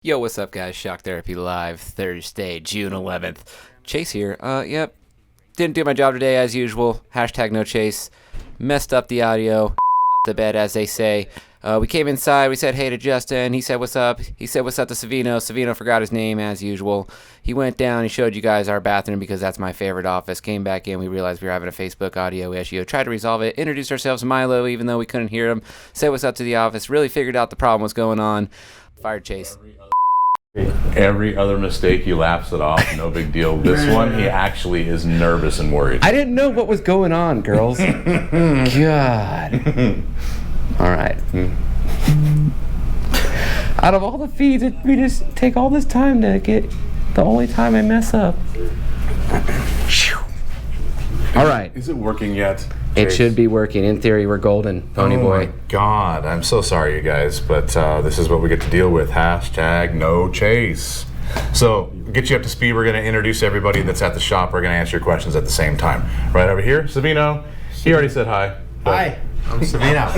Yo, what's up, guys? Shock Therapy Live, Thursday, June 11th. Chase here. Yep. Didn't do my job today as usual. Hashtag no chase. Messed up the audio. The bed, as they say. We came inside. We said hey to Justin. He said what's up. He said what's up to Savino. Savino forgot his name, as usual. He went down. He showed you guys our bathroom because that's my favorite office. Came back in. We realized we were having a Facebook audio issue. Tried to resolve it. Introduced ourselves to Milo, even though we couldn't hear him. Said what's up to the office. Really figured out the problem was going on. Fired Chase. Every other mistake he laughs it off, no big deal. This one, he actually is nervous and worried. I didn't know what was going on, girls. God. All right. Out of all the feeds, we just take all this time to get the only time I mess up. All right. Is it working yet? It should be working. In theory, we're golden, Pony Boy. Oh my God, I'm so sorry, you guys, but this is what we get to deal with. Hashtag no chase. So, get you up to speed. We're going to introduce everybody that's at the shop. We're going to answer your questions at the same time. Right over here, Savino. He already said hi. Hi, I'm Savino.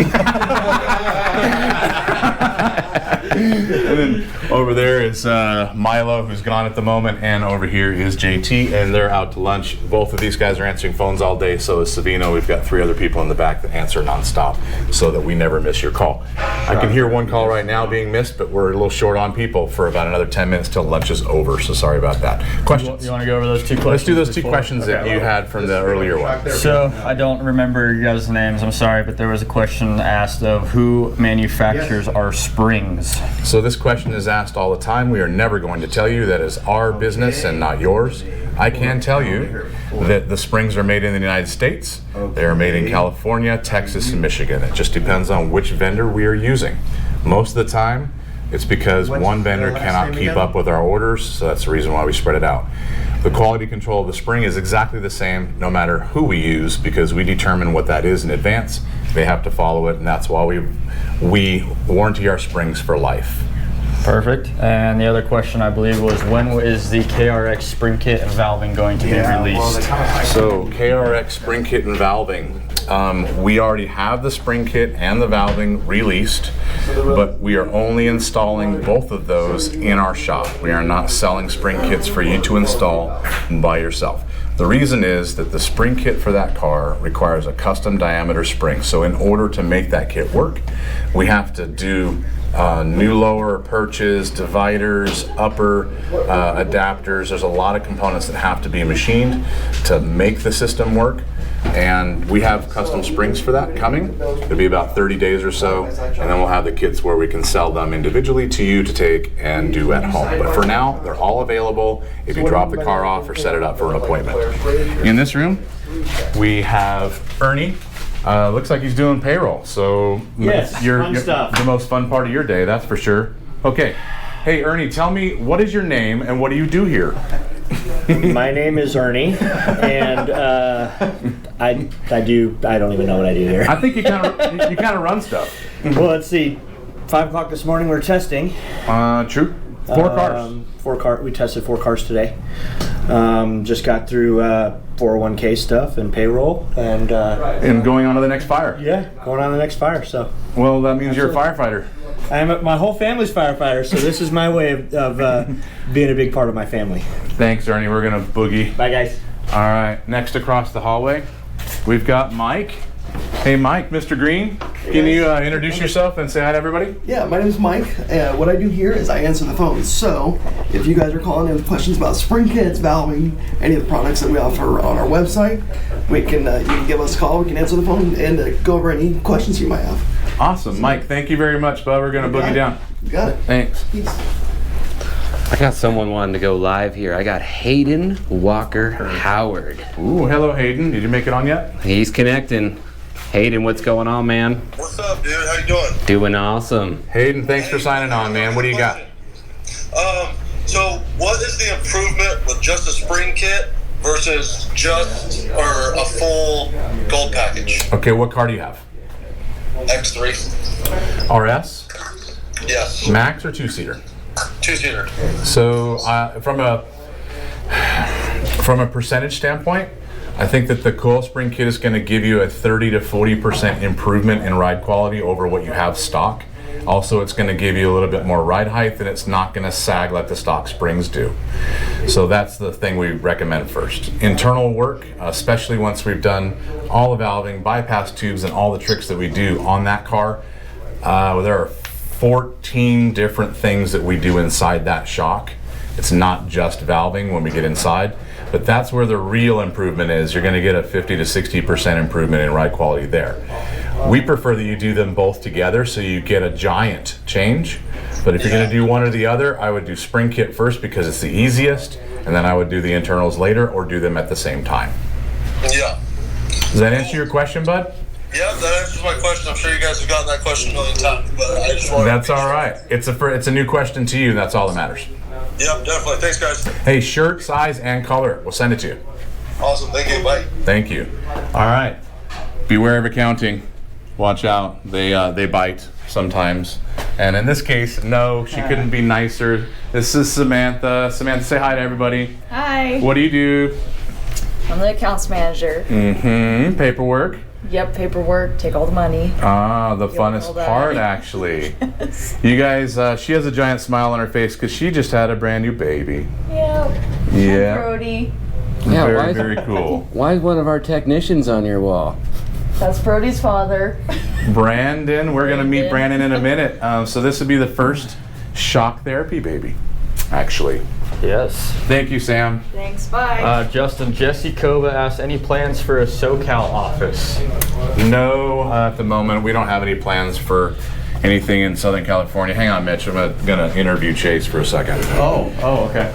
And then over there is Milo, who's gone at the moment, and over here is JT, and they're out to lunch. Both of these guys are answering phones all day, so is Savino. We've got 3 other people in the back that answer nonstop so that we never miss your call. I can hear one call right now being missed, but we're a little short on people for about another 10 minutes till lunch is over, so sorry about that. Questions? You want to go over those 2 questions? Let's do those 2 questions that you had from the earlier one. So, I don't remember your guys' names, I'm sorry, but there was a question asked of who manufactures our springs. So this question is asked all the time. We are never going to tell you that is our business and not yours. I can tell you that the springs are made in the United States. They are made in California, Texas, and Michigan. It just depends on which vendor we are using. Most of the time, it's because one vendor cannot keep up with our orders, so that's the reason why we spread it out. The quality control of the spring is exactly the same no matter who we use, because we determine what that is in advance. They have to follow it, and that's why we warranty our springs for life. Perfect. And the other question, I believe, was when is the KRX spring kit and valving going to be released? So KRX spring kit and valving, we already have the spring kit and the valving released, but we are only installing both of those in our shop. We are not selling spring kits for you to install by yourself. The reason is that the spring kit for that car requires a custom diameter spring. So in order to make that kit work, we have to do new lower perches, dividers, upper adapters. There's a lot of components that have to be machined to make the system work. And we have custom springs for that coming. It'll be about 30 days or so, and then we'll have the kits where we can sell them individually to you to take and do at home. But for now, they're all available if you drop the car off or set it up for an appointment. In this room, we have Ernie. Looks like he's doing payroll, so yes, you're stuff. The most fun part of your day, that's for sure. Okay, hey Ernie, tell me, what is your name and what do you do here? My name is Ernie, and I don't even know what I do here. I think you kind of run stuff. Well, let's see. 5 o'clock this morning we're testing. True. 4 cars. We tested 4 cars today. Just got through 401k stuff and payroll, and going on to the next fire. Yeah, going on to the next fire. So. Well, that means you're a firefighter. My whole family's firefighters, so this is my way of being a big part of my family. Thanks, Ernie. We're gonna boogie. Bye, guys. All right. Next across the hallway, we've got Mike. Hey, Mike, Mr. Green. Can you introduce yourself and say hi to everybody? Yeah, my name is Mike. What I do here is I answer the phones. So if you guys are calling in with questions about spring kits, valving, any of the products that we offer on our website, you can give us a call. We can answer the phone and go over any questions you might have. Awesome. Mike, thank you very much, bud. We're going to boogie down. You got it. Thanks. Peace. I got someone wanting to go live here. I got Hayden Walker Howard. Ooh, hello, Hayden. Did you make it on yet? He's connecting. Hayden, what's going on, man? What's up, dude? How you doing? Doing awesome. Hayden, thanks for signing on, man. What do you got? So what is the improvement with just a spring kit versus just or a full gold package? Okay, what car do you have? X3. RS? Yes. Max or 2-seater? 2-seater. So from a percentage standpoint, I think that the coil spring kit is going to give you a 30 to 40% improvement in ride quality over what you have stock. Also, it's going to give you a little bit more ride height, and it's not going to sag like the stock springs do. So that's the thing we recommend first. Internal work, especially once we've done all the valving, bypass tubes, and all the tricks that we do on that car, there are 14 different things that we do inside that shock. It's not just valving when we get inside, but that's where the real improvement is. You're going to get a 50 to 60% improvement in ride quality there. We prefer that you do them both together so you get a giant change. But if you're going to do one or the other, I would do spring kit first because it's the easiest, and then I would do the internals later or do them at the same time. Yeah. Does that answer your question, bud? Yeah, that answers my question. I'm sure you guys have gotten that question a million times, but I just wanted That's all right. It's a new question to you, and that's all that matters. Yep, definitely. Thanks, guys. Hey, shirt, size, and color. We'll send it to you. Awesome. Thank you. Bye. Thank you. All right. Beware of accounting. Watch out. They bite sometimes. And in this case, no, she couldn't be nicer. This is Samantha. Samantha, say hi to everybody. Hi. What do you do? I'm the accounts manager. Mm-hmm. Paperwork. Yep, paperwork, take all the money. Ah, the all funnest that. part, actually. Yes. You guys, she has a giant smile on her face because she just had a brand new baby. Yeah. Yeah. Brody. Yeah, why Very, is- very cool. Why is one of our technicians on your wall? That's Brody's father. Brandon, we're going to meet Brandon in a minute. So this would be the first shock therapy baby, actually. Yes. Thank you, Sam. Thanks, bye. Justin, Jesse Kova asked, any plans for a Socal office? No, at the moment, we don't have any plans for anything in Southern California. Hang on, Mitch. I'm going to interview Chase for a second. Oh, okay.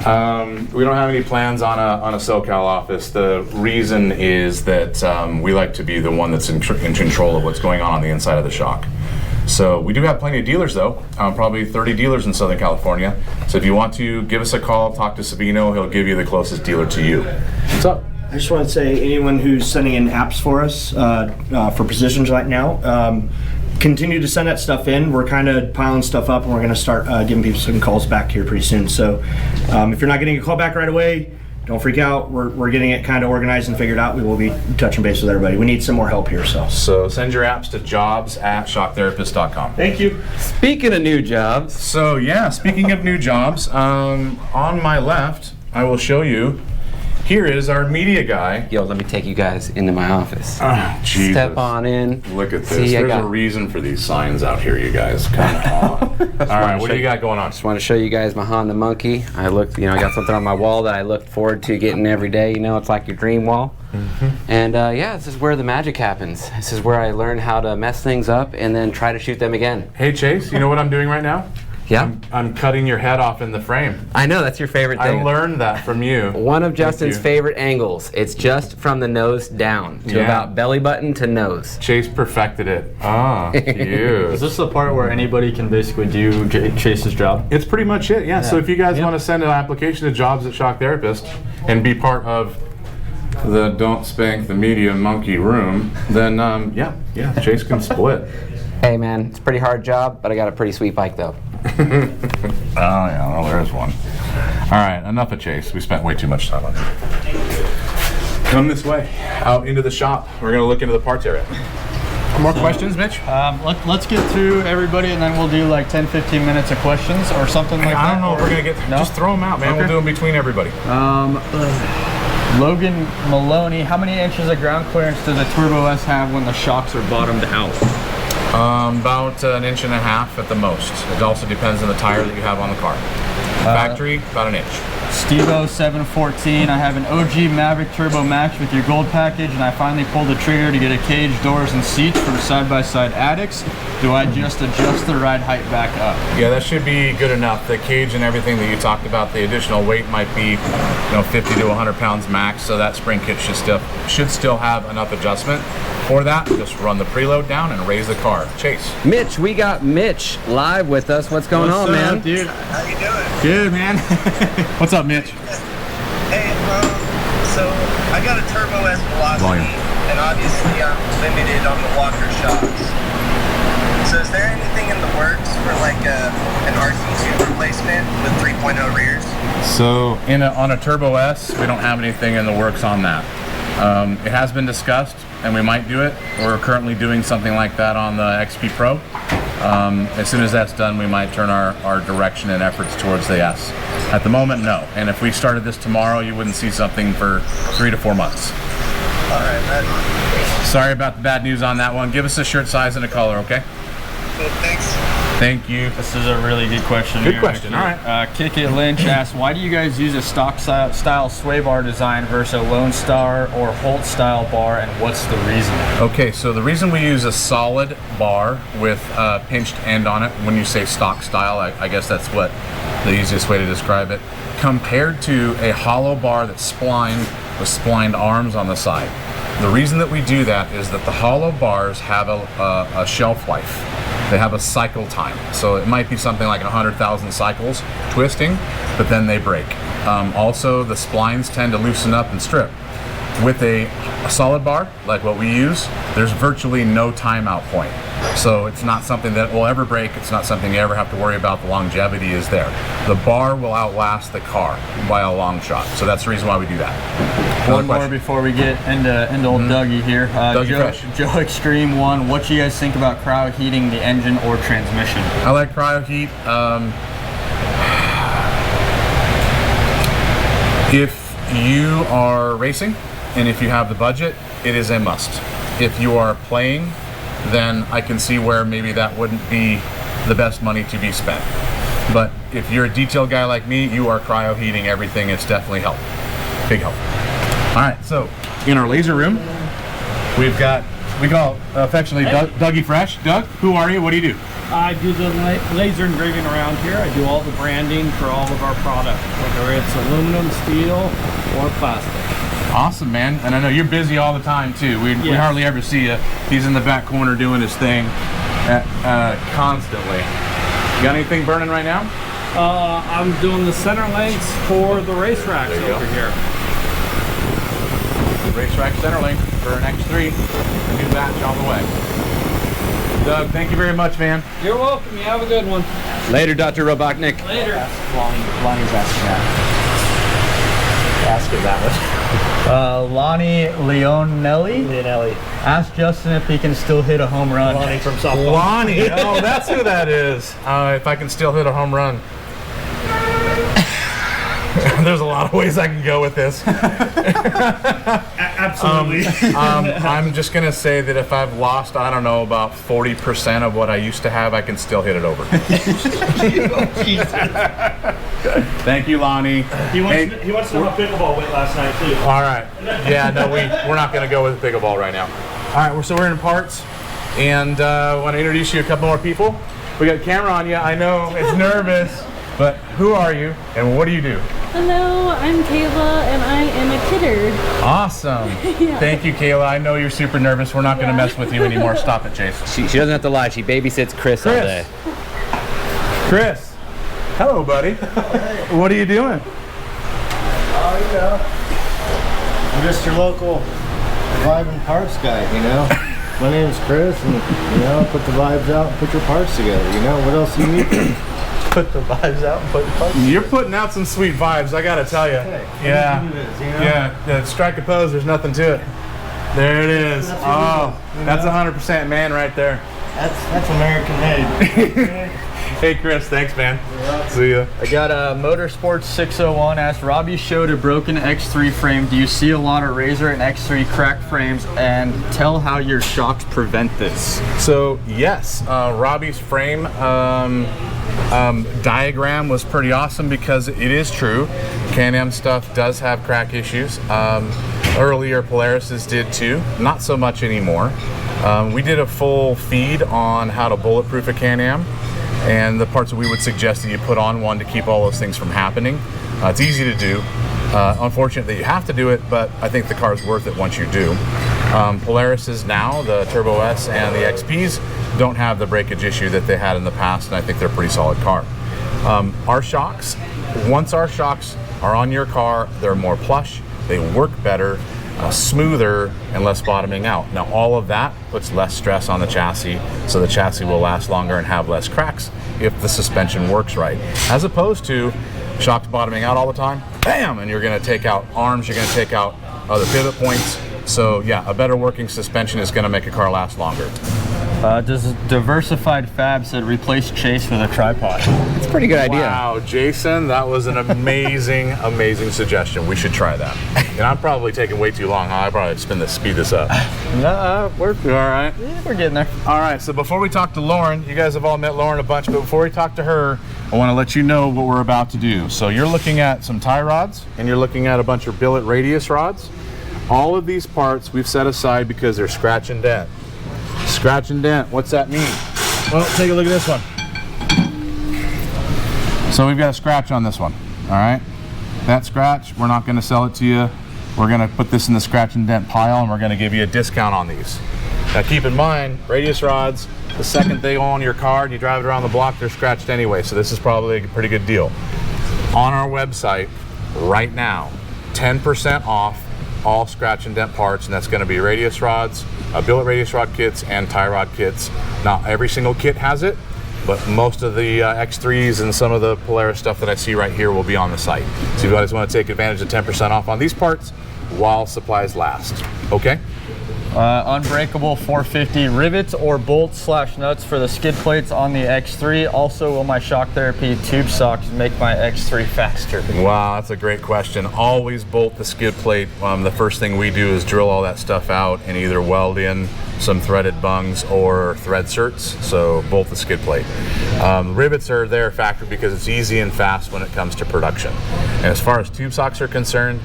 We don't have any plans on a Socal office. The reason is that we like to be the one that's in control of what's going on the inside of the shock. So we do have plenty of dealers, though, probably 30 dealers in Southern California. So if you want to give us a call, talk to Sabino, he'll give you the closest dealer to you. What's up? I just want to say, anyone who's sending in apps for us for positions right now, continue to send that stuff in. We're kind of piling stuff up, and we're going to start giving people some calls back here pretty soon. So if you're not getting a call back right away, don't freak out. We're getting it kind of organized and figured out. We will be touching base with everybody. We need some more help here. So send your apps to jobs@shocktherapist.com. Thank you. Speaking of new jobs, So yeah, speaking of new jobs, on my left, I will show you. Here is our media guy. yo, let me take you guys into my office. Jesus. Step on in. Look at this. See, I There's got- a reason for these signs out here, you guys. Come on. All right, what do you got going on? Just want to show you guys my Honda Monkey. I looked, I got something on my wall that I look forward to getting every day. It's like your dream wall. And yeah, this is where the magic happens. This is where I learn how to mess things up and then try to shoot them again. Hey Chase, you know what I'm doing right now? Yeah, I'm cutting your head off in the frame. I know that's your favorite I thing. learned that from you. One of Justin's you. favorite angles. It's just from the nose down to Yeah. about belly button to nose. Chase perfected it. Ah, Is cute. this the part where anybody can basically do Chase's job? It's pretty much it, yeah. So if you guys want to send an application to Jobs at Shock Therapist and be part of the Don't Spank the Media Monkey room, then yeah, Chase can split. Hey man, it's a pretty hard job, but I got a pretty sweet bike though. Oh yeah, well there's one. All right, enough of Chase. We spent way too much time on it. Come this way, out into the shop. We're gonna look into the parts area. More questions, Mitch? Let's get through everybody, and then we'll do like 10-15 minutes of questions or something like that. I don't know if we're gonna get. No? Just throw them out, man. Okay. We'll do them between everybody. Logan Maloney, how many inches of ground clearance does a Turbo S have when the shocks are bottomed out? About an inch and a half at the most. It also depends on the tire that you have on the car. Factory, about an inch. Stevo 714, I have an OG Maverick Turbo Max with your gold package, and I finally pulled the trigger to get a cage, doors, and seats for side-by-side addicts. Do I just adjust the ride height back up? Yeah, that should be good enough. The cage and everything that you talked about, the additional weight might be, 50 to 100 pounds max. So that spring kit should still have enough adjustment for that. Just run the preload down and raise the car. Chase. Mitch, we got Mitch live with us. What's going on, man? Dude? How you doing? Good, man. What's up, Mitch? Hey, so I got a Turbo S Velocity, Volume. and obviously I'm limited on the Walker shocks. So is there anything in the works for like an RC2 replacement with 3.0 rears? So on a Turbo S, we don't have anything in the works on that. It has been discussed, and we might do it. We're currently doing something like that on the XP Pro. As soon as that's done, we might turn our direction and efforts towards the S. At the moment, no. And if we started this tomorrow, you wouldn't see something for 3 to 4 months. All right, man. Sorry about the bad news on that one. Give us a shirt size and a color, okay? Cool, thanks. Thank you. This is a really good question. Good here, question, Nicky. all right. Kick It Lynch asks, why do you guys use a stock style sway bar design versus a Lone Star or Holt style bar, and what's the reason? Okay, so the reason we use a solid bar with a pinched end on it, when you say stock style, I guess that's what the easiest way to describe it, compared to a hollow bar that's splined with splined arms on the side. The reason that we do that is that the hollow bars have a shelf life. They have a cycle time. So it might be something like 100,000 cycles twisting, but then they break. Also, the splines tend to loosen up and strip. With a solid bar, like what we use, there's virtually no timeout point. So it's not something that will ever break. It's not something you ever have to worry about. The longevity is there. The bar will outlast the car by a long shot. So that's the reason why we do that. One more before we get into old Dougie here. Joe Extreme 1, what do you guys think about cryo heating the engine or transmission? I like cryo heat. If you are racing and if you have the budget, it is a must. If you are playing, then I can see where maybe that wouldn't be the best money to be spent. But if you're a detail guy like me, you are cryo heating everything. It's definitely help. Big help. All right, so in our laser room, we've got, we call affectionately Dougie Fresh. Doug, who are you? What do you do? I do the laser engraving around here. I do all the branding for all of our products, whether it's aluminum, steel, or plastic. Awesome, man. And I know you're busy all the time too. We hardly ever see you. He's in the back corner doing his thing constantly. You got anything burning right now? I'm doing the center lengths for the race racks over here. Race rack center link for an X3. A new batch on the way. Doug, thank you very much, man. You're welcome. You have a good one. Later, Dr. Robotnik. Later. Lonnie's asking that. Ask her that one. Lonnie Leonelli asked Justin if he can still hit a home run. Lonnie from Socal. Lonnie, oh, that's who that is. If I can still hit a home run. There's a lot of ways I can go with this. Absolutely. I'm just going to say that if I've lost, I don't know, about 40% of what I used to have, I can still hit it over. Thank you, Lonnie. He wants to know how pickleball went last night, too. All right. Yeah, no, we're not going to go with pickleball right now. All right, so we're in parts, and I want to introduce you to a couple more people. We got a camera on you. I know it's nervous, but who are you, and what do you do? Hello, I'm Kayla, and I am a kidder. Awesome. Yeah. Thank you, Kayla. I know you're super nervous. We're not going to mess with you anymore. Stop it, Chase. She doesn't have to lie. She babysits Chris all day. Chris. Hello, buddy. What are you doing? Oh, you know, I'm just your local vibe and parts guy, you know. My name's Chris, and, you know, put the vibes out and put your parts together, you know. What else do you need? Put the vibes out and put the parts together. You're putting out some sweet vibes, I gotta tell you. Yeah. Is, you know? Yeah, strike a pose, there's nothing to it. There it is. Oh, that's 100% man right there. That's American made. Hey, Chris, thanks, man. See ya. I got a Motorsports 601 asked, Robbie showed a broken X3 frame. Do you see a lot of Razer and X3 cracked frames? And tell how your shocks prevent this. So, yes, Robbie's frame diagram was pretty awesome because it is true. Can-Am stuff does have crack issues. Earlier Polaris's did too, not so much anymore. We did a full feed on how to bulletproof a Can-Am and the parts that we would suggest that you put on one to keep all those things from happening. It's easy to do. Unfortunate that you have to do it, but I think the car is worth it once you do. Polaris's now, the Turbo S and the XPs, don't have the breakage issue that they had in the past, and I think they're a pretty solid car. Our shocks, once our shocks are on your car, they're more plush, they work better, smoother, and less bottoming out. Now all of that puts less stress on the chassis, so the chassis will last longer and have less cracks if the suspension works right. As opposed to shocks bottoming out all the time, bam, and you're gonna take out arms, you're gonna take out other pivot points. So yeah, a better working suspension is gonna make a car last longer. Diversified Fab said replace Chase with a tripod. It's a pretty good idea. Wow, Jason, that was an amazing, amazing suggestion. We should try that. And I'm probably taking way too long, huh? I probably speed this up. No, we're You all right? yeah, we're getting there. All right, so before we talk to Lauren, you guys have all met Lauren a bunch, but before we talk to her, I want to let you know what we're about to do. So you're looking at some tie rods, and you're looking at a bunch of billet radius rods. All of these parts we've set aside because they're scratch and dent. Scratch and dent, what's that mean? Well, take a look at this one. So we've got a scratch on this one, all right? That scratch, we're not gonna sell it to you. We're gonna put this in the scratch and dent pile, and we're gonna give you a discount on these. Now keep in mind, radius rods, the second they go on your car and you drive it around the block, they're scratched anyway, so this is probably a pretty good deal. On our website, right now, 10% off all scratch and dent parts, and that's gonna be radius rods, billet radius rod kits, and tie rod kits. Not every single kit has it, but most of the X3s and some of the Polaris stuff that I see right here will be on the site. So if you guys want to take advantage of 10% off on these parts while supplies last, okay? Unbreakable 450 rivets or bolts / nuts for the skid plates on the X3. Also, will my shock therapy tube socks make my X3 faster? Wow, that's a great question. Always bolt the skid plate. The first thing we do is drill all that stuff out and either weld in some threaded bungs or thread certs, so bolt the skid plate. Rivets are there factor because it's easy and fast when it comes to production. And as far as tube socks are concerned,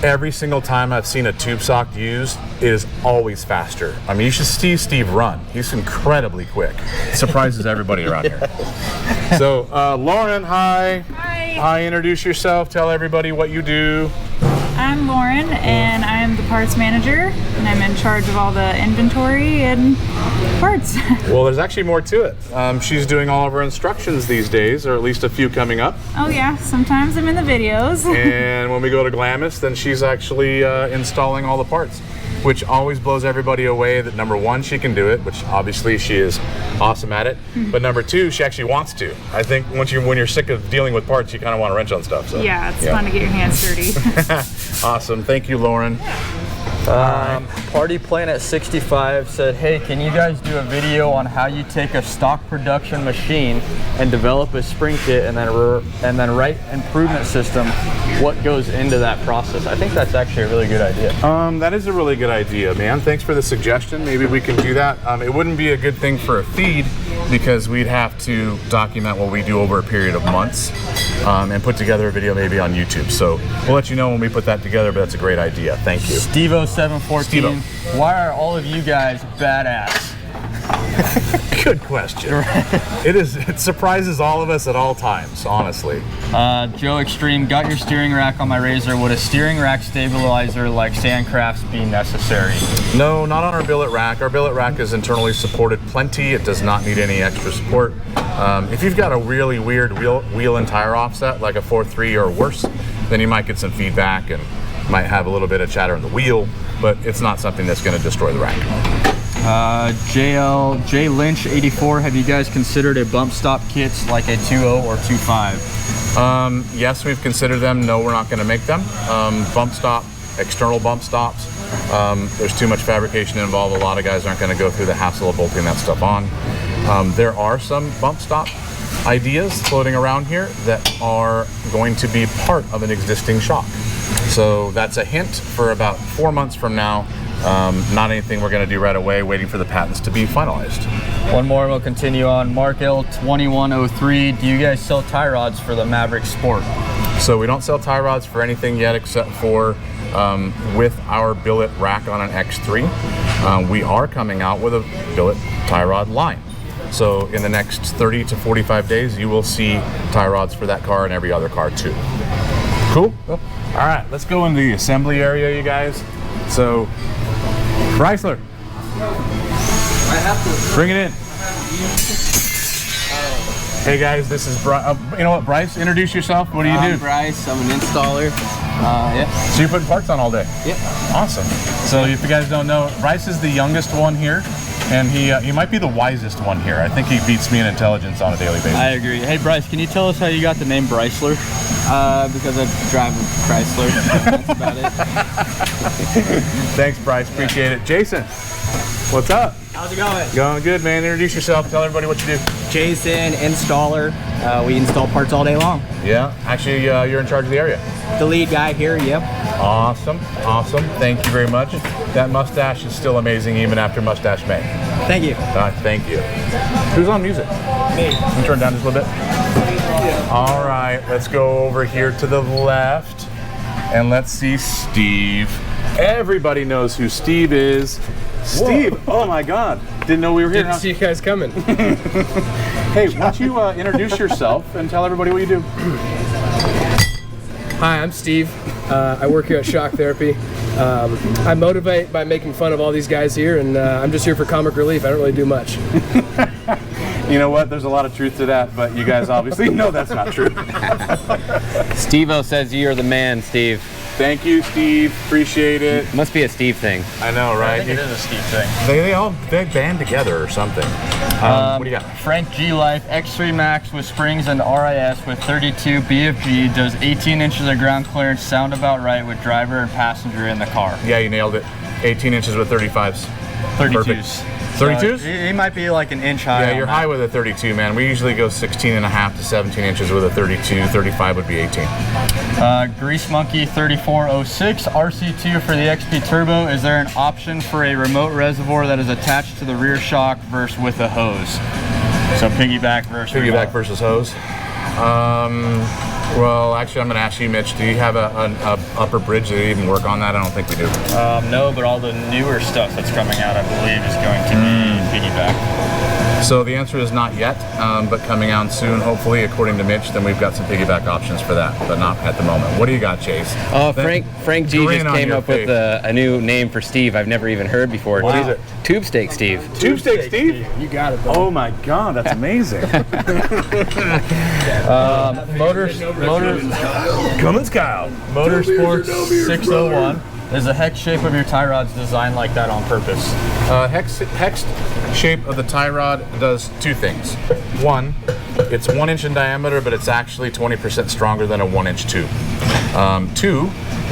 every single time I've seen a tube sock used, it is always faster. I mean, you should see Steve run. He's incredibly quick. It surprises everybody around here. So, Lauren, hi. Hi. Hi, introduce yourself. Tell everybody what you do. I'm Lauren, and I'm the parts manager, and I'm in charge of all the inventory and parts. Well, there's actually more to it. She's doing all of her instructions these days, or at least a few coming up. Oh yeah, sometimes I'm in the videos. And when we go to Glamis, then she's actually installing all the parts, which always blows everybody away that number one, she can do it, which obviously she is awesome at it. But number two, she actually wants to. I think when you're sick of dealing with parts, you kind of want to wrench on stuff. So. Yeah, it's fun to get your hands dirty. Awesome. Thank you, Lauren. Party Planet 65 said, hey, can you guys do a video on how you take a stock production machine and develop a spring kit and then write improvement system, what goes into that process? I think that's actually a really good idea. That is a really good idea, man. Thanks for the suggestion. Maybe we can do that. It wouldn't be a good thing for a feed because we'd have to document what we do over a period of months and put together a video maybe on YouTube. So we'll let you know when we put that together, but that's a great idea. Thank you. Steve-0714, Steve-O. why are all of you guys badass? Good question. It surprises all of us at all times, honestly. Joe Extreme, got your steering rack on my Razer. Would a steering rack stabilizer like Sandcraft's be necessary? No, not on our billet rack. Our billet rack is internally supported plenty. It does not need any extra support. If you've got a really weird wheel and tire offset, like a 4.3 or worse, then you might get some feedback and might have a little bit of chatter in the wheel, but it's not something that's going to destroy the rack. J Lynch 84, have you guys considered a bump stop kits like a 2.0 or 2.5? Yes, we've considered them. No, we're not going to make them. Bump stop, external bump stops. There's too much fabrication involved. A lot of guys aren't going to go through the hassle of bolting that stuff on. There are some bump stop ideas floating around here that are going to be part of an existing shock. So that's a hint for about 4 months from now. Not anything we're going to do right away, waiting for the patents to be finalized. One more and we'll continue on. Mark L2103, do you guys sell tie rods for the Maverick Sport? So we don't sell tie rods for anything yet except for with our billet rack on an X3. We are coming out with a billet tie rod line. So in the next 30 to 45 days, you will see tie rods for that car and every other car too. Cool? All right, let's go in the assembly area, you guys. So, Chrysler, bring it in. Hey guys, this is Bryce. You know what, Bryce? Introduce yourself. What do you do? I'm Bryce. I'm an installer. Yeah. So you're putting parts on all day? Yep. Awesome. So if you guys don't know, Bryce is the youngest one here, and he might be the wisest one here. I think he beats me in intelligence on a daily basis. I agree. Hey Bryce, can you tell us how you got the name Bryceler? Because I drive a Chrysler. That's about it. Thanks, Bryce. Appreciate it. Jason, what's up? How's it going? Going good, man. Introduce yourself. Tell everybody what you do. Jason, installer. We install parts all day long. Yeah, actually, you're in charge of the area. The lead guy here, yep. Awesome, awesome. Thank you very much. That mustache is still amazing even after Mustache May. Thank you. Thank you. Who's on music? Me. Can you turn it down just a little bit? All right, let's go over here to the left and let's see Steve. Everybody knows who Steve is. Steve, oh my God. Didn't know we were here. Didn't see you guys coming. Hey, why don't you introduce yourself and tell everybody what you do? Hi, I'm Steve. I work here at Shock Therapy. I motivate by making fun of all these guys here, and I'm just here for comic relief. I don't really do much. You know what? There's a lot of truth to that, but you guys obviously know that's not true. Steve-O says you're the man, Steve. Thank you, Steve. Appreciate it. Must be a Steve thing. I know, right? I think it is a Steve thing. They band together or something. What do you got? Frank G Life X3 Max with springs and RIS with 32 BFG does 18 inches of ground clearance. Sound about right with driver and passenger in the car. Yeah, you nailed it. 18 inches with 35s. 32s. Perfect. 32s? He might be like an inch high. Yeah, you're high with a 32, man. We usually go 16 and a half to 17 inches with a 32. 35 would be 18. Grease Monkey 3406 RC2 for the XP Turbo. Is there an option for a remote reservoir that is attached to the rear shock versus with a hose? So piggyback versus piggyback versus hose. Well, actually, I'm going to ask you, Mitch. Do you have an upper bridge that you even work on that? I don't think we do. No, but all the newer stuff that's coming out, I believe, is going to be piggyback. So the answer is not yet, but coming out soon, hopefully, according to Mitch. Then we've got some piggyback options for that, but not at the moment. What do you got, Chase? Oh, Frank G just came up with a new name for Steve I've never even heard before. What is it? Tube Steak Steve. Tube Steak Steve? You got it, bro. Oh my God, that's amazing. Cummins Kyle. Motorsports 601. Is the hex shape of your tie rods designed like that on purpose? Hex shape of the tie rod does two things. One, it's 1 inch in diameter, but it's actually 20% stronger than a 1-inch tube. Two,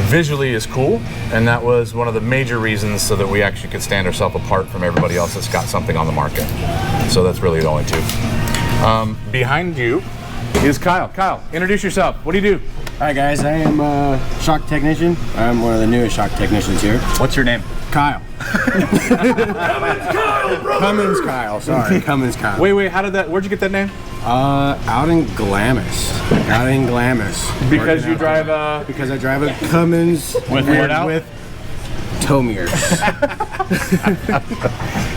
visually is cool, and that was one of the major reasons so that we actually could stand ourselves apart from everybody else that's got something on the market. So that's really the only two. Behind you is Kyle. Kyle, introduce yourself. What do you do? Hi guys, I am a shock technician. I'm one of the newest shock technicians here. What's your name? Kyle. Cummins Kyle, sorry. Cummins Kyle. Wait, where'd you get that name? Out in Glamis. Because you drive Because I drive a Cummins with what out? With tow mirrors.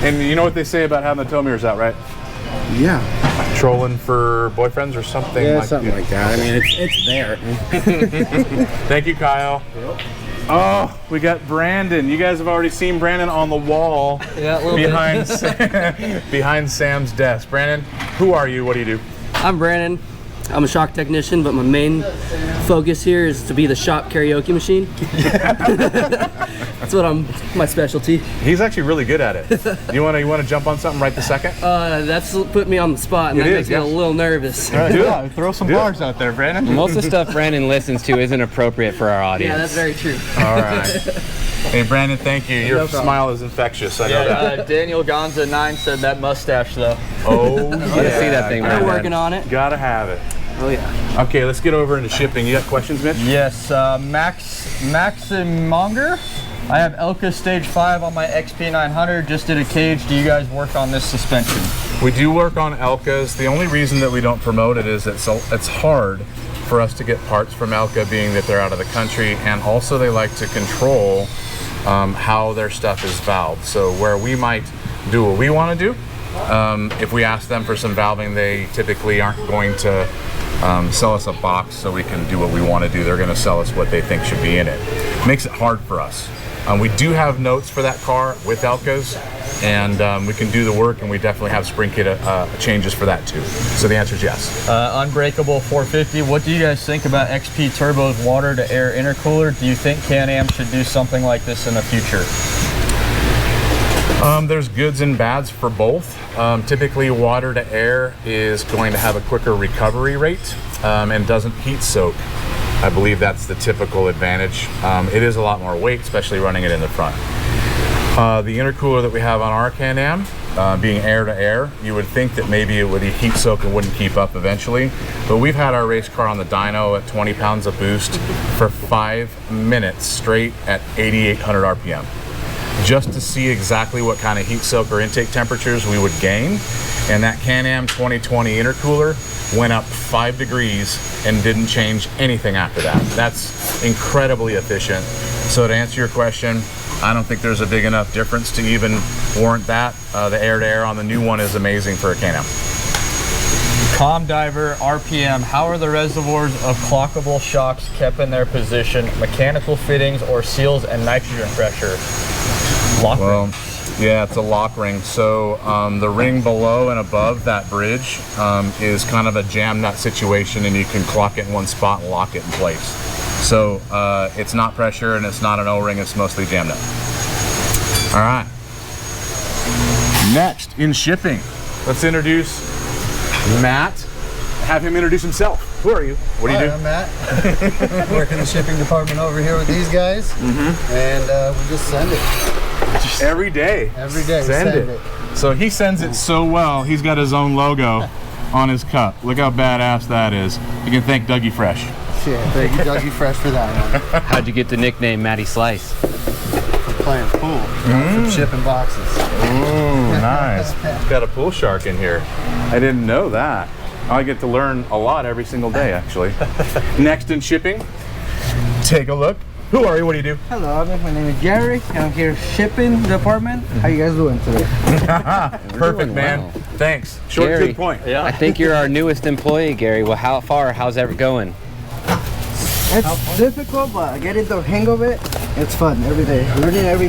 And you know what they say about having the tow mirrors out, right? Yeah. Trolling for boyfriends or something? Yeah, something like that. I mean, it's there. Thank you, Kyle. Oh, we got Brandon. You guys have already seen Brandon on the wall behind behind Sam's desk. Brandon, who are you? What do you do? I'm Brandon. I'm a shock technician, but my main focus here is to be the shop karaoke machine. That's what my specialty. He's actually really good at it. You want to jump on something right this second? That's put me on the spot, and that makes me a little nervous. Throw some bars out there, Brandon. Most of the stuff Brandon listens to isn't appropriate for our audience. Yeah, that's very true. All right. Hey, Brandon, thank you. Your smile is infectious. I know that. Daniel Gonza 9 said that mustache, though. Oh, yeah. Let's see that thing. We're working on it. Gotta have it. Oh, yeah. Okay, let's get over into shipping. You got questions, Mitch? Yes, Maximonger. I have Elka Stage 5 on my XP900. Just did a cage. Do you guys work on this suspension? We do work on Elkas. The only reason that we don't promote it is it's hard for us to get parts from Elka, being that they're out of the country, and also they like to control how their stuff is valved. So where we might do what we want to do, if we ask them for some valving, they typically aren't going to sell us a box so we can do what we want to do. They're going to sell us what they think should be in it. Makes it hard for us. We do have notes for that car with Elkas, and we can do the work, and we definitely have spring kit changes for that too. So the answer is yes. Unbreakable 450. What do you guys think about XP Turbo's water to air intercooler? Do you think Can-Am should do something like this in the future? There's goods and bads for both. Typically water to air is going to have a quicker recovery rate and doesn't heat soak. I believe that's the typical advantage. It is a lot more weight, especially running it in the front. The intercooler that we have on our Can-Am, being air to air, you would think that maybe it would heat soak and wouldn't keep up eventually, but we've had our race car on the dyno at 20 pounds of boost for 5 minutes straight at 8,800 RPM. Just to see exactly what kind of heat soak or intake temperatures we would gain. And that Can-Am 2020 intercooler went up 5 degrees and didn't change anything after that. That's incredibly efficient. So to answer your question, I don't think there's a big enough difference to even warrant that. The air-to-air on the new one is amazing for a Can-Am. Com Diver, RPM, how are the reservoirs of clockable shocks kept in their position, mechanical fittings or seals and nitrogen pressure? Lock ring. Yeah, it's a lock ring. So the ring below and above that bridge is kind of a jam nut situation, and you can clock it in one spot and lock it in place. So it's not pressure and it's not an O-ring, it's mostly jam nut. All right. Next, in shipping, let's introduce Matt. Have him introduce himself. Who are you? What do you do? I'm Matt. Work in the shipping department over here with these guys, and we just send it. Every day. Every day. Send it. So he sends it so well, he's got his own logo on his cup. Look how badass that is. You can thank Dougie Fresh. Yeah, thank you, Dougie Fresh, for that one. How'd you get the nickname Matty Slice? Playing pool. From shipping boxes. Ooh, nice. Got a pool shark in here. I didn't know that. I get to learn a lot every single day, actually. Next in shipping, take a look. Who are you? What do you do? Hello, my name is Gary. I'm here shipping department. How you guys doing today? Perfect, man. Well. Thanks. Short, Gary, good point. Yeah. I think you're our newest employee, Gary. Well, how's that going? It's difficult, but getting the hang of it, it's fun every day. Learning every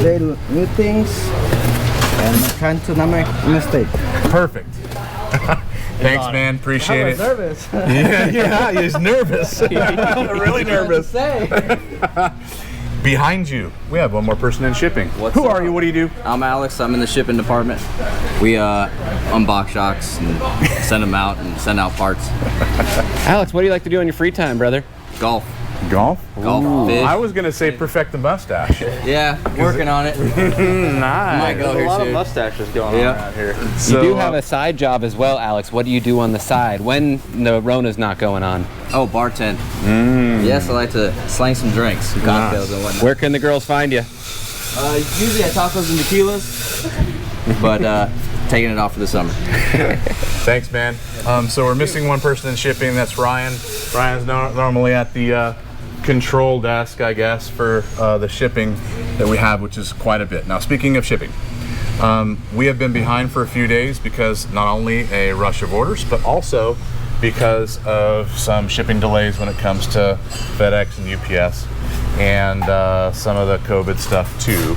day new things and trying to not make a mistake. Perfect. Thanks, man. Appreciate it. I was nervous. yeah, he's nervous. Really nervous. Behind you, we have one more person in shipping. Who are you? What do you do? I'm Alex. I'm in the shipping department. We unbox shocks and send them out and send out parts. Alex, what do you like to do in your free time, brother? Golf. Golf? Golf. Fish. I was going to say perfect the mustache. Yeah, working on it. Nice. Might go here a lot soon. of mustaches going on around here. So, you do have a side job as well, Alex. What do you do on the side when the Rona's not going on? Oh, bartend. Yes, I like to slang some drinks, some cocktails and whatnot. Where can the girls find you? Usually at tacos and tequilas, but taking it off for the summer. Thanks, man. So we're missing one person in shipping. That's Ryan. Ryan's normally at the control desk, I guess, for the shipping that we have, which is quite a bit. Now, speaking of shipping, we have been behind for a few days because not only a rush of orders, but also because of some shipping delays when it comes to FedEx and UPS and some of the COVID stuff too.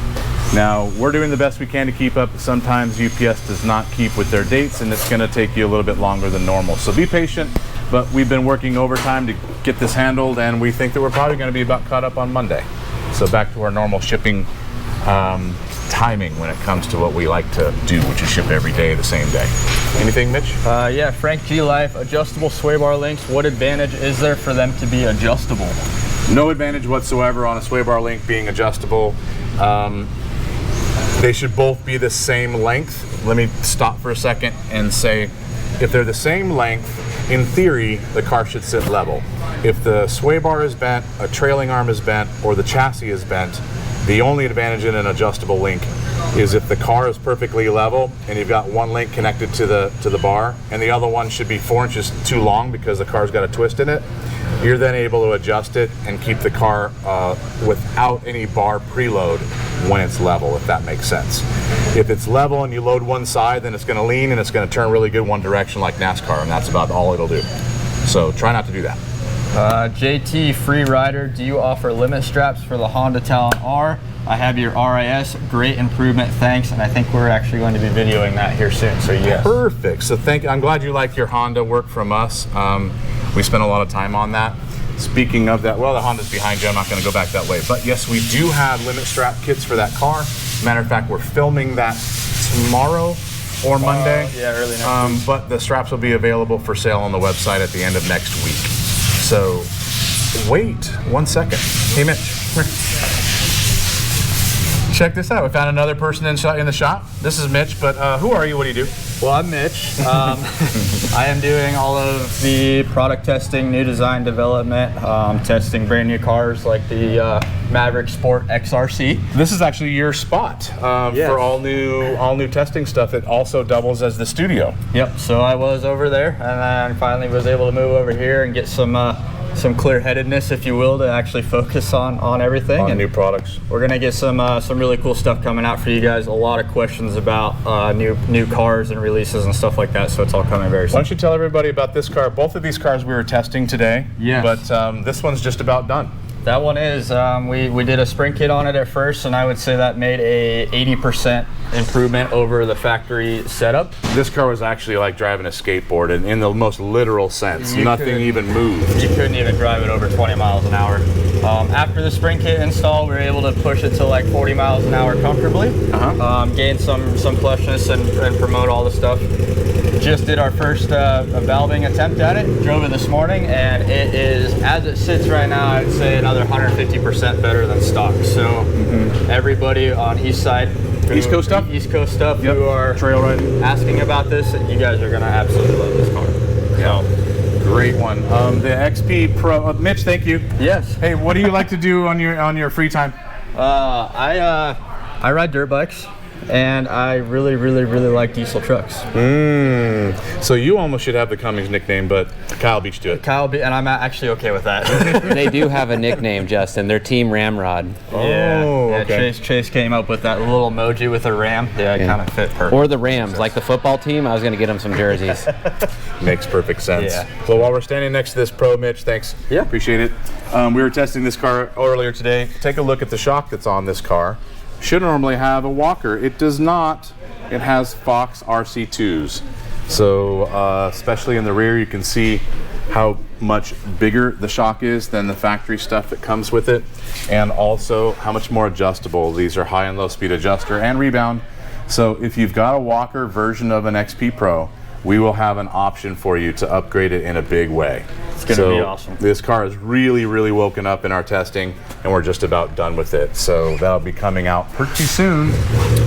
Now, we're doing the best we can to keep up, but sometimes UPS does not keep with their dates, and it's going to take you a little bit longer than normal. So be patient, but we've been working overtime to get this handled, and we think that we're probably going to be about caught up on Monday. So back to our normal shipping timing when it comes to what we like to do, which is ship every day the same day. Anything, Mitch? Yeah, Frank G Life, adjustable sway bar links. What advantage is there for them to be adjustable? No advantage whatsoever on a sway bar link being adjustable. They should both be the same length. Let me stop for a second and say, if they're the same length, in theory, the car should sit level. If the sway bar is bent, a trailing arm is bent, or the chassis is bent, the only advantage in an adjustable link is if the car is perfectly level and you've got one link connected to the bar and the other one should be 4 inches too long because the car's got a twist in it, you're then able to adjust it and keep the car without any bar preload when it's level, if that makes sense. If it's level and you load one side, then it's going to lean and it's going to turn really good one direction like NASCAR, and that's about all it'll do. So try not to do that. JT Free Rider, do you offer limit straps for the Honda Talon R? I have your RIS, great improvement, thanks, and I think we're actually going to be videoing that here soon, so yes. Perfect. So I'm glad you like your Honda work from us. We spent a lot of time on that. Speaking of that, well, the Honda's behind you. I'm not going to go back that way. But yes, we do have limit strap kits for that car. Matter of fact, we're filming that tomorrow or Monday. Yeah, early next week. But the straps will be available for sale on the website at the end of next week. So wait 1 second. Hey, Mitch. Check this out. We found another person in the shop. This is Mitch, but who are you? What do you do? Well, I'm Mitch. I am doing all of the product testing, new design development, testing brand new cars like the Maverick Sport XRC. This is actually your spot for all new testing stuff. It also doubles as the studio. Yep. So I was over there, and then finally was able to move over here and get some clear-headedness, if you will, to actually focus on everything. On new products. We're gonna get some really cool stuff coming out for you guys. A lot of questions about new cars and releases and stuff like that. So it's all coming very soon. Why don't you tell everybody about this car? Both of these cars we were testing today. Yes. But this one's just about done. That one is. We did a sprint kit on it at first, and I would say that made a 80% improvement over the factory setup. This car was actually like driving a skateboard, and in the most literal sense. Nothing even moved. You couldn't even drive it over 20 miles an hour. After the sprint kit install, we were able to push it to like 40 miles an hour comfortably. Gain some plushness and promote all the stuff. Just did our first valving attempt at it. Drove it this morning, and it is, as it sits right now, I'd say another 150% better than stock. So everybody on East Coast stuff yep. who are trail riding, asking about this, you guys are gonna absolutely love this car. Yeah. Great one. The XP Pro. Mitch, thank you. Yes. Hey, what do you like to do on your free time? I ride dirt bikes, and I really like diesel trucks. So you almost should have the Cummings nickname, but Kyle beat you to it. And I'm actually okay with that. They do have a nickname, Justin. They're Team Ramrod. Okay. Chase came up with that little emoji with a ram. Yeah, it kind of fit perfect. Or the Rams, like the football team. I was going to get them some jerseys. Makes perfect sense. Yeah. So while we're standing next to this Pro, Mitch, thanks. Yeah. Appreciate it. We were testing this car earlier today. Take a look at the shock that's on this car. Should normally have a Walker. It does not. It has Fox RC2s. So especially in the rear, you can see how much bigger the shock is than the factory stuff that comes with it, and also how much more adjustable. These are high and low speed adjuster and rebound. So if you've got a Walker version of an XP Pro, we will have an option for you to upgrade it in a big way. It's going to be awesome. This car is really woken up in our testing, and we're just about done with it. So that'll be coming out pretty soon.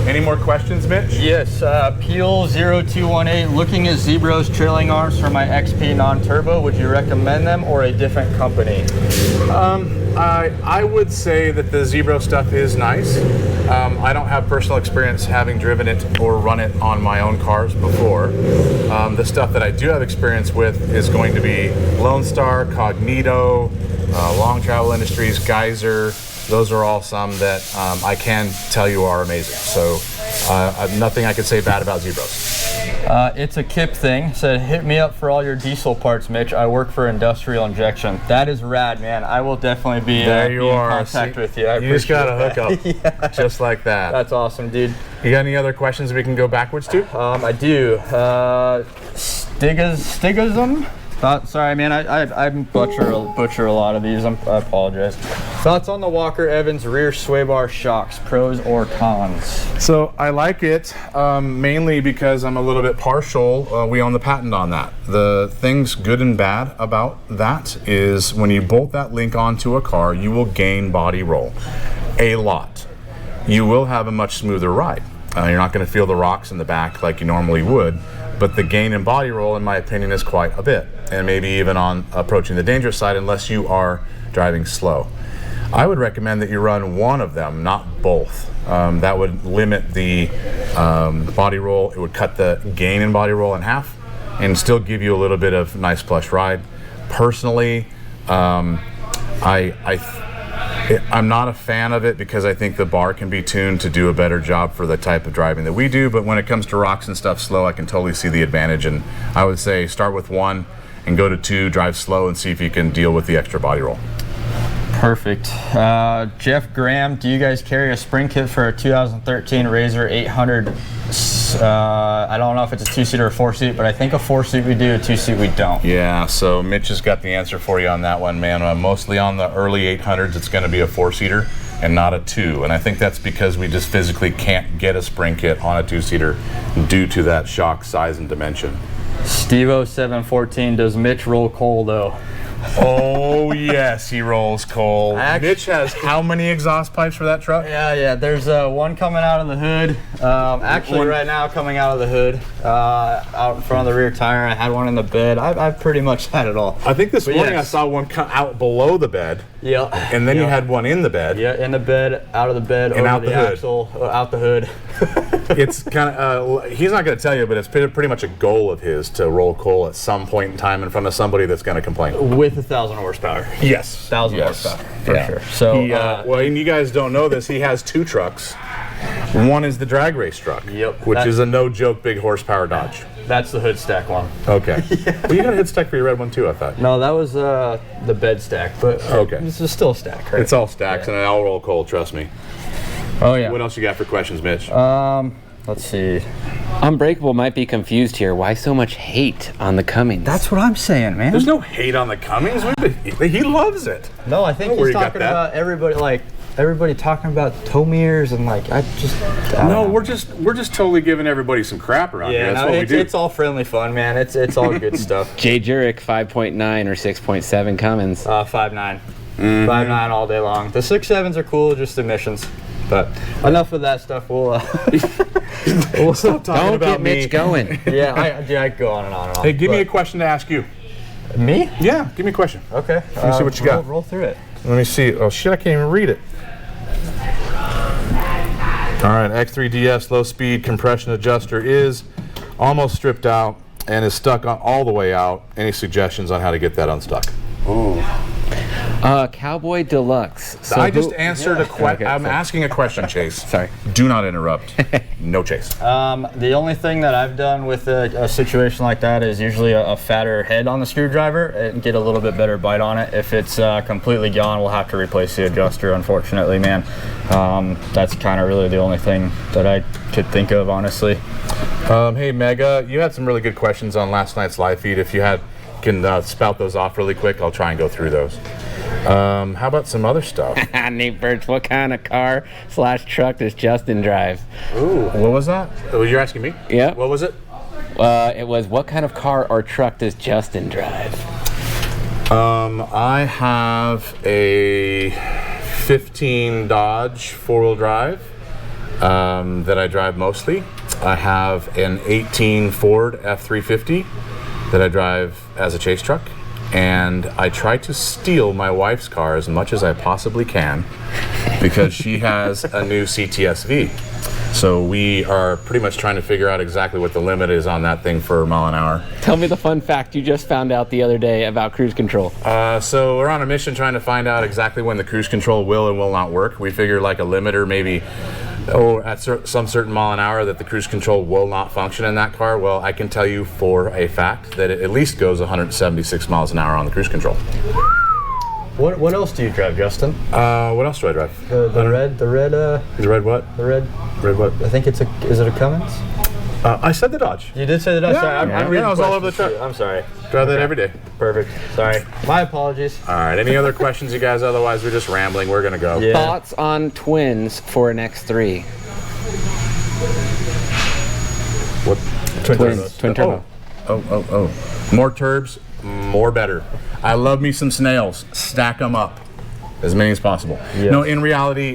Any more questions, Mitch? Yes. Peel0218, looking at Zebro's trailing arms for my XP non-turbo. Would you recommend them or a different company? I would say that the Zebro stuff is nice. I don't have personal experience having driven it or run it on my own cars before. The stuff that I do have experience with is going to be Lone Star, Cognito, Long Travel Industries, Geyser. Those are all some that I can tell you are amazing. So nothing I could say bad about Zebros. It's a Kip thing. Said, hit me up for all your diesel parts, Mitch. I work for industrial injection. That is rad, man. I will definitely be, in contact with you. You just got a hookup, yeah. Just like that. That's awesome, dude. You got any other questions we can go backwards to? I do. Stigism? Sorry, man. I butcher a lot of these. I apologize. Thoughts on the Walker Evans rear sway bar shocks, pros or cons? So I like it mainly because I'm a little bit partial. We own the patent on that. The things good and bad about that is when you bolt that link onto a car, you will gain body roll a lot. You will have a much smoother ride. You're not going to feel the rocks in the back like you normally would, but the gain in body roll, in my opinion, is quite a bit, and maybe even on approaching the dangerous side unless you are driving slow. I would recommend that you run one of them, not both. That would limit the body roll. It would cut the gain in body roll in half and still give you a little bit of nice plush ride. Personally, I'm not a fan of it because I think the bar can be tuned to do a better job for the type of driving that we do, but when it comes to rocks and stuff slow, I can totally see the advantage, and I would say start with one and go to two, drive slow, and see if you can deal with the extra body roll. Perfect. Jeff Graham, do you guys carry a spring kit for a 2013 Razer 800? I don't know if it's a two-seater or a four-seat, but I think a four-seat we do, a two-seat we don't. Yeah, so Mitch has got the answer for you on that one, man. Mostly on the early 800s, it's going to be a four-seater and not a two. And I think that's because we just physically can't get a spring kit on a two-seater due to that shock size and dimension. Stevo714, does Mitch roll coal though? Oh yes, he rolls coal. Mitch has how many exhaust pipes for that truck? Yeah. There's one coming out of the hood. Actually, right now coming out of the hood, out in front of the rear tire. I had one in the bed. I've pretty much had it all. I think this morning I saw one come out below the bed. Yeah. And then you had one in the bed. Yeah, in the bed, out of the bed, and over out the hood. axle, out the hood. It's kind of, he's not going to tell you, but it's pretty much a goal of his to roll coal at some point in time in front of somebody that's going to complain. With 1,000 horsepower. Yes. 1,000 horsepower, for sure. So, well, and you guys don't know this, he has 2 trucks. One is the drag race truck, which is a no-joke big horsepower Dodge. That's the hood stack one. Okay. Well, you got a hood stack for your red one too, I thought. No, that was the bed stack, but okay. This is still a stack, right? It's all stacks, and I'll roll coal, trust me. Oh, yeah. What else you got for questions, Mitch? Let's see. Unbreakable might be confused here. Why so much hate on the Cummins? That's what I'm saying, man. There's no hate on the Cummins. He loves it. No, I think he's talking about everybody talking about toe mirrors and I we're just totally giving everybody some crap around here. That's what we do. It's all friendly fun, man. It's all good stuff. Jay Jurek, 5.9 or 6.7 Cummins. 5.9. 5.9 all day long. The 6.7s are cool, just emissions. But enough of that stuff. We'll stop talking about me. Mitch going. I go on and on and on. Hey, give me a question to ask you. Me? Yeah, give me a question. Okay. Let me see what you got. Roll through it. Let me see. Oh shit, I can't even read it. All right, X3DS low speed compression adjuster is almost stripped out and is stuck on all the way out. Any suggestions on how to get that unstuck? Ooh. Cowboy Deluxe. So I just answered a question. I'm asking a question, Chase. Sorry. Do not interrupt. No, Chase. The only thing that I've done with a situation like that is usually a fatter head on the screwdriver and get a little bit better bite on it. If it's completely gone, we'll have to replace the adjuster, unfortunately, man. That's kind of really the only thing that I could think of, honestly. Hey, Mega, you had some really good questions on last night's live feed. If you can spout those off really quick, I'll try and go through those. How about some other stuff? Nate Birch, what kind of car / truck does Justin drive? Ooh, what was that? Oh, you're asking me? Yeah. What was it? It was, what kind of car or truck does Justin drive? I have a 15 Dodge 4-wheel drive that I drive mostly. I have an 18 Ford F350 that I drive as a chase truck. And I try to steal my wife's car as much as I possibly can because she has a new CTSV. So we are pretty much trying to figure out exactly what the limit is on that thing for a mile an hour. Tell me the fun fact you just found out the other day about cruise control. So we're on a mission trying to find out exactly when the cruise control will and will not work. We figure like a limiter maybe at some certain mile an hour that the cruise control will not function in that car. Well, I can tell you for a fact that it at least goes 176 miles an hour on the cruise control. What else do you drive, Justin? What else do I drive? The red The red what? The red what? I think is it a Cummins? I said the Dodge. You did say the Dodge? Yeah, sorry, I'm reading I was all over the truck. I'm sorry. Drive that every day. Perfect. Sorry. My apologies. All right. Any other questions, you guys? Otherwise, we're just rambling. We're going to go. Yeah. Thoughts on twins for an X3? What? Twin turbo. Oh. More turbs, more better. I love me some snails. Stack them up. As many as possible. Yes. No, in reality,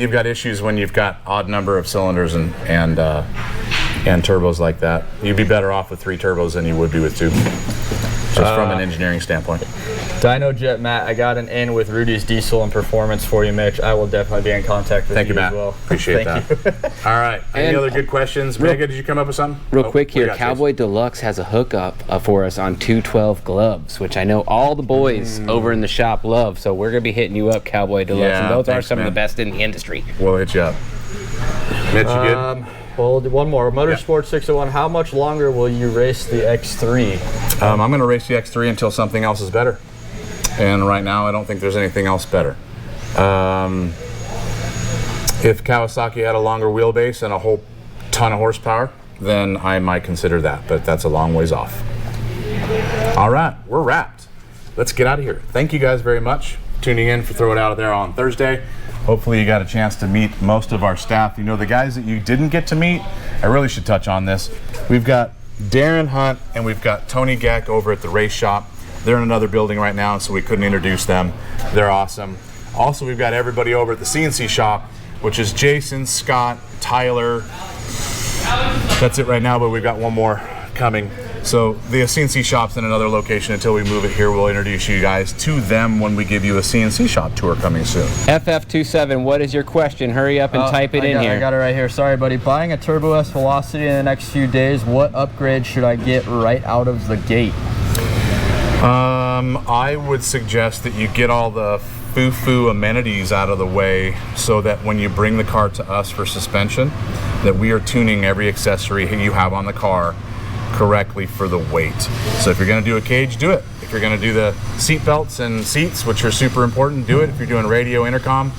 you've got issues when you've got odd number of cylinders and turbos like that. You'd be better off with 3 turbos than you would be with 2. Just from an engineering standpoint. Dino Jet Matt, I got an in with Rudy's Diesel and Performance for you, Mitch. I will definitely be in contact with you Matt. as well. Appreciate that. All right. Any other good questions? Mega, did you come up with something? Real quick here, Cowboy Deluxe has a hookup for us on 212 gloves, which I know all the boys over in the shop love. So we're going to be hitting you up, Cowboy Deluxe. Yeah, and those are some of the best in the industry. We'll hit you up. Mitch, you good? Well, one more. Motorsport 601, how much longer will you race the X3? I'm going to race the X3 until something else is better. And right now, I don't think there's anything else better. If Kawasaki had a longer wheelbase and a whole ton of horsepower, then I might consider that, but that's a long ways off. All right, we're wrapped. Let's get out of here. Thank you guys very much for tuning in for Throw It Out There on Thursday. Hopefully you got a chance to meet most of our staff. You know, the guys that you didn't get to meet, I really should touch on this. We've got Darren Hunt and we've got Tony Geck over at the race shop. They're in another building right now, so we couldn't introduce them. They're awesome. Also, we've got everybody over at the CNC shop, which is Jason, Scott, Tyler. That's it right now, but we've got one more coming. So the CNC shop's in another location until we move it here. We'll introduce you guys to them when we give you a CNC shop tour coming soon. FF27, what is your question? Hurry up and type it in here. I got it right here. Sorry, buddy. Buying a Turbo S Velocity in the next few days, what upgrade should I get right out of the gate? I would suggest that you get all the foo-foo amenities out of the way so that when you bring the car to us for suspension, that we are tuning every accessory you have on the car correctly for the weight. So if you're going to do a cage, do it. If you're going to do the seat belts and seats, which are super important, do it. If you're doing radio intercom,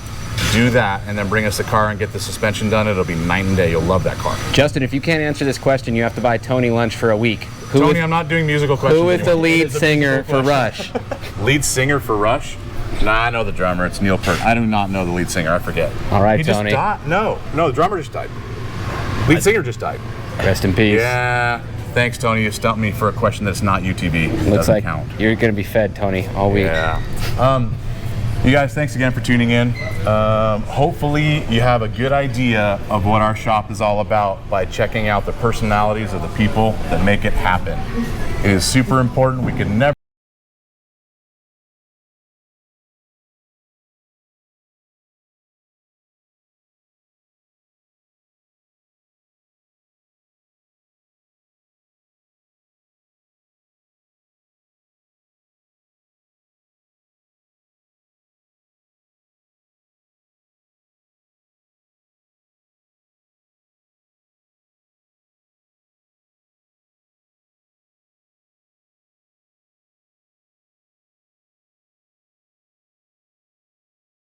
do that, and then bring us the car and get the suspension done. It'll be night and day. You'll love that car. Justin, if you can't answer this question, you have to buy Tony lunch for a week. Tony, I'm not doing musical questions. Who is the anymore. lead singer for Rush? Lead singer for Rush? Nah, I know the drummer. It's Neil Peart. I do not know the lead singer. I forget. All right, he Tony. Just died. No, the drummer just died. Lead singer just died. Rest in peace. Yeah. Thanks, Tony. You stumped me for a question that's not UTV. Looks like count. you're going to be fed, Tony, all week. Yeah. You guys, thanks again for tuning in. Hopefully you have a good idea of what our shop is all about by checking out the personalities of the people that make it happen. It is super important. We could never